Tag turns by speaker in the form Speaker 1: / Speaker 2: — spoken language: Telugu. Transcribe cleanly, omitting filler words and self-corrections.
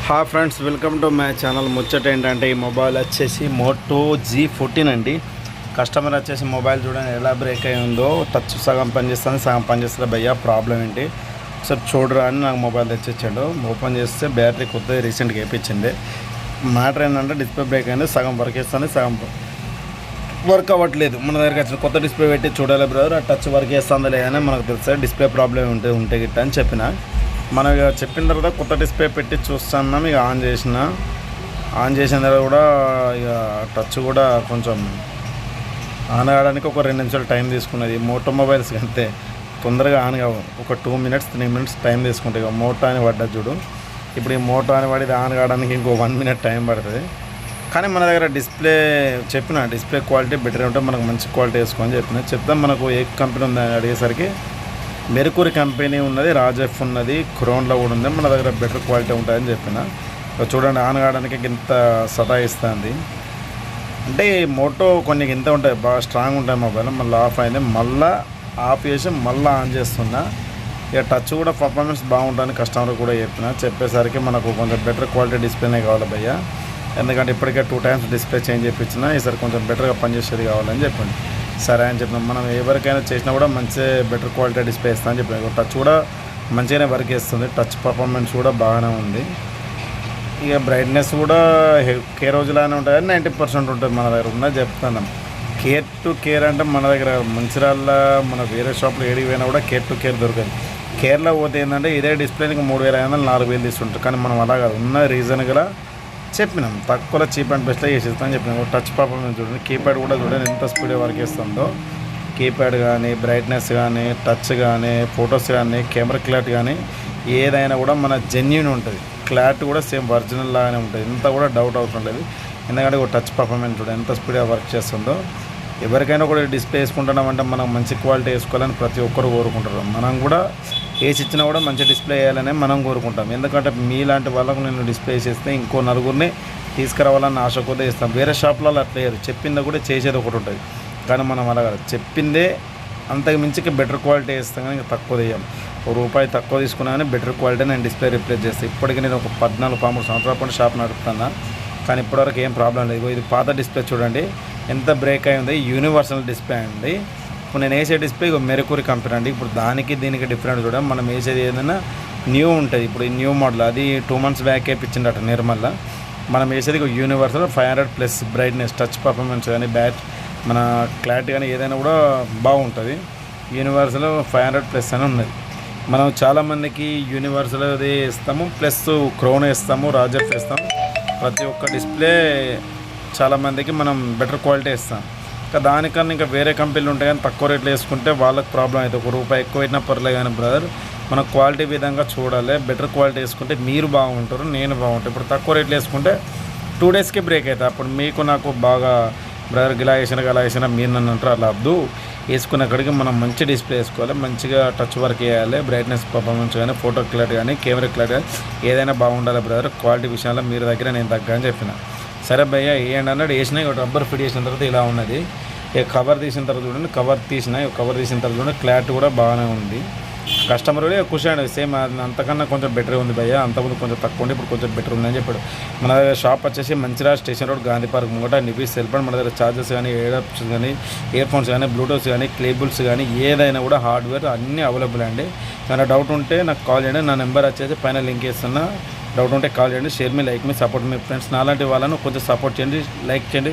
Speaker 1: Hi friends, welcome to my channel. ముచ్చట ఏంటంటే ఈ మొబైల్ వచ్చేసి మోటో G14 అండి. కస్టమర్ వచ్చేసి మొబైల్ చూడండి ఎలా బ్రేక్ అయి ఉందో. టచ్ సగం పనిచేస్తుంది, సగం పనిచేస్తుంది. భయ్యా ప్రాబ్లం ఏంటి ఒకసారి చూడరా అని నాకు మొబైల్ తెచ్చిచ్చాడు. ఓపెన్ చేస్తే బ్యాటరీ కొత్తది రీసెంట్గా వేయించింది. మ్యాటర్ ఏంటంటే డిస్ప్లే బ్రేక్ అయింది, సగం వర్క్ చేస్తుంది, సగం వర్క్ అవ్వట్లేదు. మన దగ్గరికి వచ్చిన కొత్త డిస్ప్లే పెట్టి చూడాలి బ్రదర్, ఆ టచ్ వర్క్ చేస్తుందా లేదని మనకు తెలుస్తుంది. డిస్ప్లే ప్రాబ్లం ఉంటే గిట్ట అని చెప్పిన. మనం ఇక చెప్పిన తర్వాత కొత్త డిస్ప్లే పెట్టి చూస్తున్నాం. ఇక ఆన్ చేసిన తర్వాత కూడా ఇక టచ్ కూడా కొంచెం ఆన్ కావడానికి ఒక 2 నిమిషాలు టైం తీసుకున్నది. మోటో మొబైల్స్ అంతే తొందరగా ఆన్ కావు, ఒక 2 మినిట్స్ 3 మినిట్స్ టైం తీసుకుంటాయి. ఇక మోటో అని పడ్డది చూడు. ఇప్పుడు ఈ మోటో అని పడి ఆన్ కావడానికి ఇంకో 1 మినిట్ టైం పడుతుంది. కానీ మన దగ్గర డిస్ప్లే డిస్ప్లే క్వాలిటీ బెటర్ ఉంటే మనకు మంచి క్వాలిటీ వేసుకోని చెప్తాం. మనకు ఏ కంపెనీ ఉందని అడిగేసరికి మెర్క్యూరీ కంపెనీ ఉన్నది, రాజెఫ్ ఉన్నది, క్రోన్లో కూడా ఉంది. మన దగ్గర బెటర్ క్వాలిటీ ఉంటుందని చెప్పిన. చూడండి ఆన్ కావడానికి ఇంత సతాయిస్తుంది. అంటే మోటో కొన్ని ఇంత ఉంటాయి, బాగా స్ట్రాంగ్ ఉంటాయి మొబైల్. మళ్ళీ ఆఫ్ అయింది, మళ్ళీ ఆఫ్ చేసి మళ్ళీ ఆన్ చేస్తున్నా. ఇక టచ్ కూడా పర్ఫార్మెన్స్ బాగుంటుందని కస్టమర్ కూడా చెప్పేసరికి మనకు కొంచెం బెటర్ క్వాలిటీ డిస్ప్లేనే కావాలి భయ్యా. ఎందుకంటే ఇప్పటికే 2 టైమ్స్ డిస్ప్లే చేంజ్ చేయించిన, ఈసారి కొంచెం బెటర్గా పనిచేసేది కావాలని చెప్పండి. సరే అని చెప్పినాం. మనం ఎవరికైనా చేసినా కూడా మంచి బెటర్ క్వాలిటీ డిస్ప్లే ఇస్తా అని చెప్పిన. టచ్ కూడా మంచిగానే వర్క్ చేస్తుంది, టచ్ పర్ఫార్మెన్స్ కూడా బాగానే ఉంది. ఇక బ్రైట్నెస్ కూడా కే రోజులానే ఉంటుంది, 90% ఉంటుంది మన దగ్గర ఉన్నది చెప్తున్నాం. కేర్ టు కేర్ అంటే మన దగ్గర మంచిర్యాల మన వేరే షాప్లో ఏడికి పోయినా కూడా కేర్ టు కేర్ దొరకదు. కేర్లో పోతే ఏంటంటే ఇదే డిస్ప్లేకి 3500 4000 తీసుకుంటారు. కానీ మనం అలా కాదు, ఉన్న రీజన్ గల చెప్పినాం, తక్కువలో చీప్ అండ్ బెస్ట్లో చేసేస్తామని చెప్పినాం. టచ్ పర్ఫార్మెన్స్ చూడండి, కీప్యాడ్ కూడా చూడండి ఎంత స్పీడ్గా వర్క్ చేస్తుందో. కీప్యాడ్ కానీ బ్రైట్నెస్ కానీ టచ్ కానీ ఫొటోస్ కానీ కెమెరా క్లారిటీ కానీ ఏదైనా కూడా మన జెన్యూన్ ఉంటుంది. క్లారిటీ కూడా సేమ్ ఒరిజినల్ లాగానే ఉంటుంది, ఇంత కూడా డౌట్ అవసరం లేదు. ఎందుకంటే ఒక టచ్ పర్ఫార్మెన్స్ చూడండి ఎంత స్పీడ్గా వర్క్ చేస్తుందో. ఎవరికైనా కూడా డిస్ప్లే వేసుకుంటున్నామంటే మనం మంచి క్వాలిటీ వేసుకోవాలని ప్రతి ఒక్కరు కోరుకుంటారు. మనం కూడా ఏసి ఇచ్చినా కూడా మంచి డిస్ప్లే వేయాలని మనం కోరుకుంటాం. ఎందుకంటే మీలాంటి వాళ్ళకు నేను డిస్ప్లే చేస్తే ఇంకో నలుగురిని తీసుకురావాలని ఆశ కొద్దిగా ఇస్తాం. వేరే షాప్లలో అట్లా వేయరు, చెప్పిందే కూడా చేసేది ఒకటి ఉంటుంది. కానీ మనం అలా కాదు, చెప్పిందే అంతకు మించికి బెటర్ క్వాలిటీ వేస్తాం. కానీ ఇంకా తక్కువ తీయం, ₹1 తక్కువ తీసుకున్నా కానీ బెటర్ క్వాలిటీ నేను డిస్ప్లే రిప్లేస్ చేస్తాను. ఇప్పటికీ నేను ఒక 14-13 సంవత్సరాల పాటు షాప్ నడుపుతాను, కానీ ఇప్పటివరకు ఏం ప్రాబ్లం లేదు. ఇది పాత డిస్ప్లే చూడండి ఎంత బ్రేక్ అయింది. యూనివర్సల్ డిస్ప్లే అండి. ఇప్పుడు నేను వేసే డిస్ప్లే మెర్క్యూరీ కంపెనీ అండి. ఇప్పుడు దానికి దీనికి డిఫరెంట్ చూడండి. మనం వేసేది ఏదైనా న్యూ ఉంటుంది. ఇప్పుడు ఈ న్యూ మోడల్ అది 2 మంత్స్ బ్యాక్ వేయించిందట నిర్మల్లా. మనం వేసేది యూనివర్సల్ 500+ బ్రైట్నెస్, టచ్ పర్ఫార్మెన్స్ కానీ మన క్లారిటీ కానీ ఏదైనా కూడా బాగుంటుంది. యూనివర్సల్ 500+ అని ఉన్నది. మనం చాలామందికి యూనివర్సల్ అది ఇస్తాము, ప్లస్ క్రోన్ వేస్తాము, రాజెఫ్ వేస్తాము. ప్రతి ఒక్క డిస్ప్లే చాలామందికి మనం బెటర్ క్వాలిటీ ఇస్తాం. ఇంకా దానికన్నా ఇంకా వేరే కంపెనీలు ఉంటాయి, కానీ తక్కువ రేట్లు వేసుకుంటే వాళ్ళకి ప్రాబ్లం అవుతుంది. ₹1 ఎక్కువ అయినా పర్లేదు కానీ బ్రదర్ మన క్వాలిటీ విధంగా చూడాలి. బెటర్ క్వాలిటీ వేసుకుంటే మీరు బాగుంటారు, నేను బాగుంటాను. ఇప్పుడు తక్కువ రేట్లు వేసుకుంటే 2 డేస్కే బ్రేక్ అవుతుంది. అప్పుడు మీకు నాకు బాగా బ్రదర్ గిలా వేసినా మీరు నన్ను అంటారు. అలా వద్దు, వేసుకునే అక్కడికి మనం మంచి డిస్ప్లే వేసుకోవాలి, మంచిగా టచ్ వర్క్ చేయాలి, బ్రైట్నెస్ పర్ఫార్మెన్స్ కానీ ఫోటో క్లారిటీ కానీ కెమెరా క్లారిటీ కానీ ఏదైనా బాగుండాలి బ్రదర్. క్వాలిటీ విషయంలో మీరు దగ్గర నేను తగ్గ అని చెప్పిన. సరే భయ్య వేయండి అన్నాడు. వేసినా రబ్బర్ ఫిట్ చేసిన తర్వాత ఇలా ఉన్నది. ఇక కవర్ తీసిన తర్వాత చూడండి, కవర్ తీసిన తర్వాత చూడండి క్లారిటీ కూడా బాగానే ఉంది. కస్టమర్ కూడా ఖుషి అండి, సేమ్ అంతకన్నా కొంచెం బెటర్ ఉంది భయ్య, అంతకుముందు కొంచెం తక్కువ ఉండి ఇప్పుడు కొంచెం బెటర్ ఉందని చెప్పాడు. మన దగ్గర షాప్ వచ్చేసి Mancherial station road, Gandhi park ముంగట నివీస్ సెల్పండి. మన దగ్గర ఛార్జెస్ కానీ ఎయిర్పోర్ట్స్ కానీ ఇయర్ఫోన్స్ కానీ బ్లూటూత్స్ కానీ కేబుల్స్ కానీ ఏదైనా కూడా హార్డ్వేర్ అన్నీ అవైలబుల్ అండి. ఏమైనా డౌట్ ఉంటే నాకు కాల్ చేయండి. నా నెంబర్ వచ్చేసి పైన లింక్ చేస్తున్నా. డౌట్ ఉంటే కాల్ చేయండి. షేర్ మీ, లైక్ మీ, సపోర్ట్ మీ ఫ్రెండ్స్. నాలాంటి వాళ్ళను కొంచెం సపోర్ట్ చేయండి, లైక్ చేయండి.